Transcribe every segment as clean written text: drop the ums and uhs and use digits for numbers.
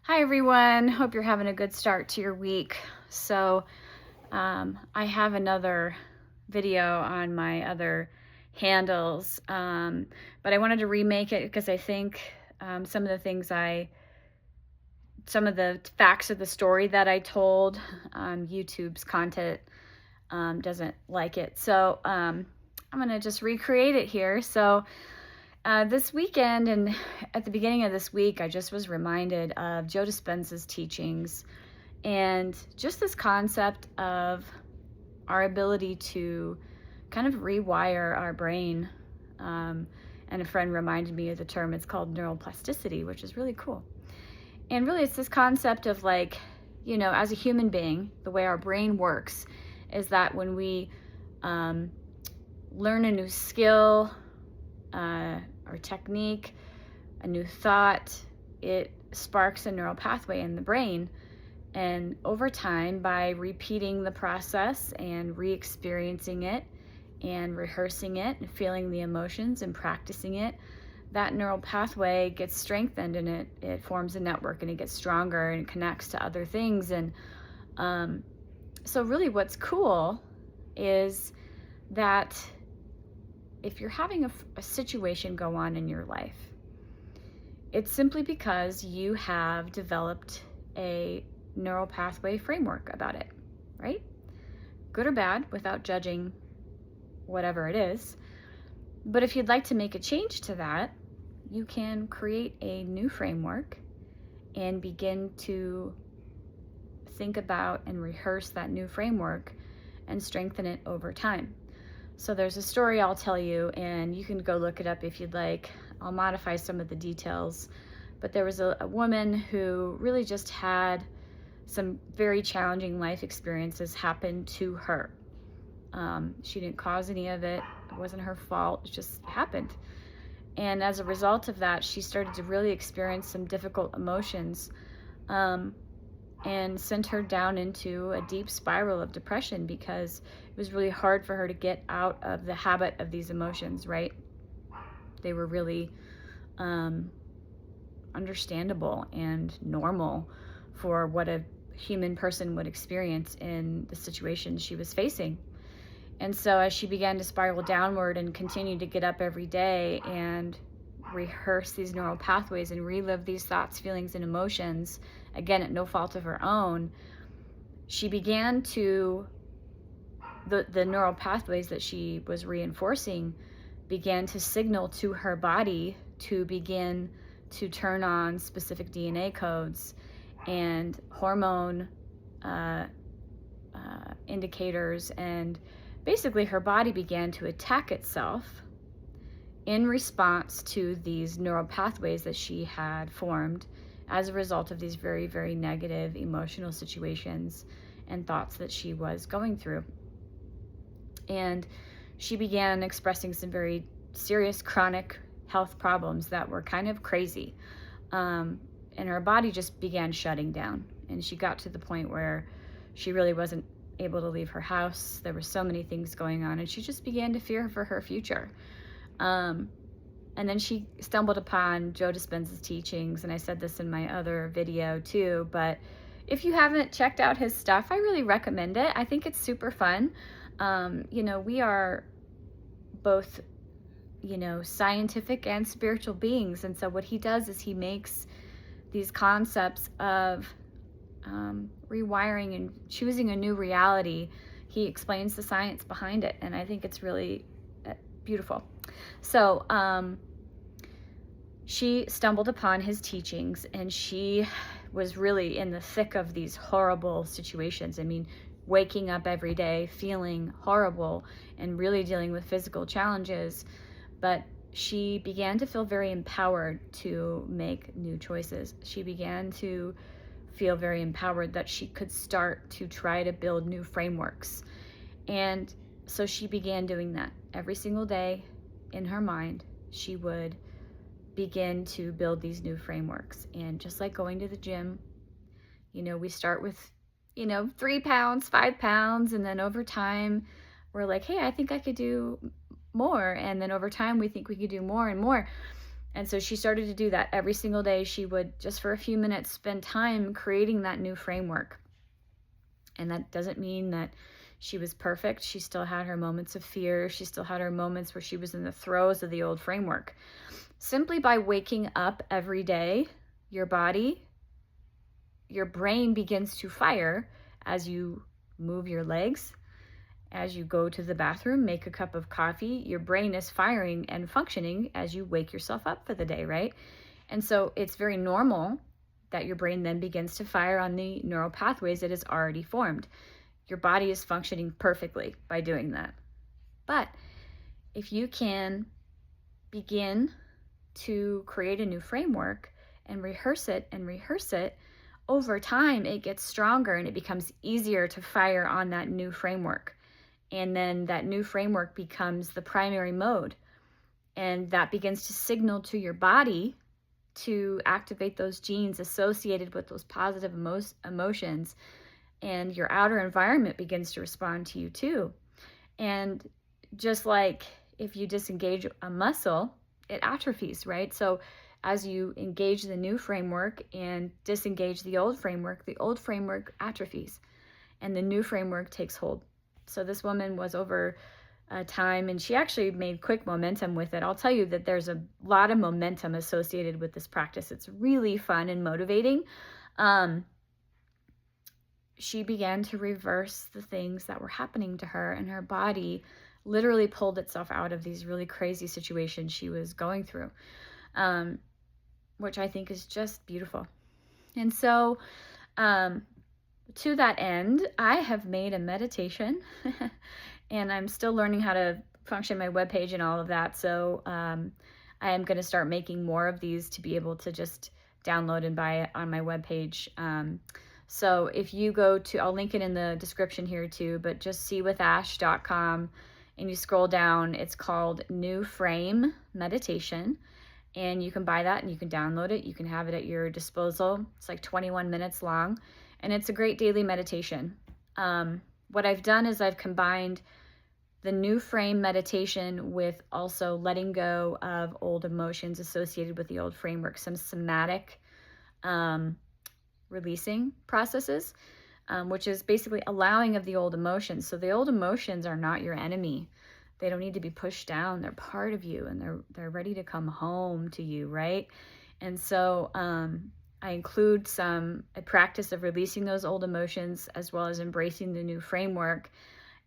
Hi everyone, hope you're having a good start to your week. I have another video on my other handles, but I wanted to remake it because I think some of the facts of the story that I told on YouTube's content doesn't like it. I'm gonna just recreate it here. This weekend and at the beginning of this week, I just was reminded of Joe Dispenza's teachings and just this concept of our ability to kind of rewire our brain. And a friend reminded me of the term, it's called neuroplasticity, which is really cool. And really, it's this concept of as a human being, the way our brain works is that when we learn a new skill, or technique, a new thought, it sparks a neural pathway in the brain. And over time, by repeating the process and re-experiencing it and rehearsing it and feeling the emotions and practicing it, that neural pathway gets strengthened and it forms a network and it gets stronger and it connects to other things. And so really what's cool is that if you're having a situation go on in your life, it's simply because you have developed a neural pathway framework about it, right? Good or bad, without judging whatever it is. But if you'd like to make a change to that, you can create a new framework and begin to think about and rehearse that new framework and strengthen it over time. So there's a story I'll tell you, and you can go look it up if you'd like. I'll modify some of the details. But there was a woman who really just had some very challenging life experiences happen to her. She didn't cause any of it. It wasn't her fault. It just happened. And as a result of that, she started to really experience some difficult emotions, and sent her down into a deep spiral of depression because it was really hard for her to get out of the habit of these emotions, right? They were really understandable and normal for what a human person would experience in the situation she was facing. And so as she began to spiral downward and continue to get up every day and rehearse these neural pathways and relive these thoughts, feelings, and emotions, again, at no fault of her own, she began to, the neural pathways that she was reinforcing began to signal to her body to begin to turn on specific DNA codes and hormone indicators, and basically her body began to attack itself in response to these neural pathways that she had formed as a result of these very, very negative emotional situations and thoughts that she was going through. And she began expressing some very serious chronic health problems that were kind of crazy. And her body just began shutting down. And she got to the point where she really wasn't able to leave her house. There were so many things going on, and she just began to fear for her future. And then she stumbled upon Joe Dispenza's teachings, and I said this in my other video too, but if you haven't checked out his stuff, I really recommend it. I think it's super fun. We are both, scientific and spiritual beings, and so what he does is he makes these concepts of rewiring and choosing a new reality. He explains the science behind it, and I think it's really beautiful. So she stumbled upon his teachings, and she was really in the thick of these horrible situations. I mean, waking up every day feeling horrible and really dealing with physical challenges. But she began to feel very empowered to make new choices. She began to feel very empowered that she could start to try to build new frameworks. And so she began doing that every single day. In her mind, she would begin to build these new frameworks. And just like going to the gym, we start with 3 pounds, 5 pounds, and then over time we're like, hey, I think I could do more. And then over time we think we could do more and more. And so she started to do that every single day. She would, just for a few minutes, spend time creating that new framework. And that doesn't mean that she was perfect. She still had her moments of fear. She still had her moments where she was in the throes of the old framework. Simply by waking up every day, your body, your brain begins to fire as you move your legs, as you go to the bathroom, make a cup of coffee. Your brain is firing and functioning as you wake yourself up for the day, right? And so it's very normal that your brain then begins to fire on the neural pathways it has already formed. Your body is functioning perfectly by doing that. But if you can begin to create a new framework and rehearse it, over time it gets stronger and it becomes easier to fire on that new framework. And then that new framework becomes the primary mode. And that begins to signal to your body to activate those genes associated with those positive emotions. And your outer environment begins to respond to you too. And just like if you disengage a muscle, it atrophies, right? So as you engage the new framework and disengage the old framework atrophies and the new framework takes hold. So this woman was over time, and she actually made quick momentum with it. I'll tell you that there's a lot of momentum associated with this practice. It's really fun and motivating. She began to reverse the things that were happening to her, and her body literally pulled itself out of these really crazy situations she was going through, which I think is just beautiful. And so to that end, I have made a meditation and I'm still learning how to function my webpage and all of that. So I am going to start making more of these to be able to just download and buy it on my webpage. So if you go to, I'll link it in the description here too, but just seewithash.com and you scroll down, it's called New Frame Meditation. And you can buy that and you can download it. You can have it at your disposal. It's like 21 minutes long. And it's a great daily meditation. What I've done is I've combined the new frame meditation with also letting go of old emotions associated with the old framework, some somatic releasing processes, which is basically allowing of the old emotions. So the old emotions are not your enemy. They don't need to be pushed down. They're part of you and they're ready to come home to you, right? And so I include a practice of releasing those old emotions as well as embracing the new framework.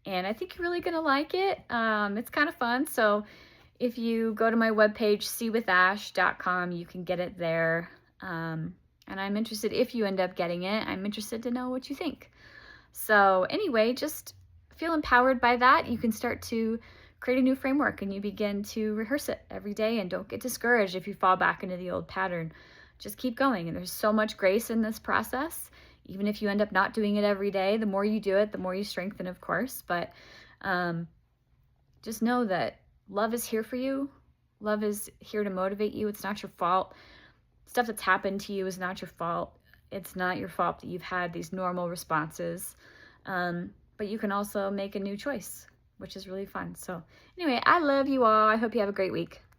And I think you're really going to like it. It's kind of fun. So if you go to my webpage, seewithash.com, you can get it there. And I'm interested, if you end up getting it, I'm interested to know what you think. So anyway, just feel empowered by that. You can start to create a new framework and you begin to rehearse it every day, and don't get discouraged if you fall back into the old pattern. Just keep going. And there's so much grace in this process. Even if you end up not doing it every day, the more you do it, the more you strengthen, of course. But just know that love is here for you. Love is here to motivate you. It's not your fault. Stuff that's happened to you is not your fault. It's not your fault that you've had these normal responses. But you can also make a new choice, which is really fun. So anyway, I love you all. I hope you have a great week.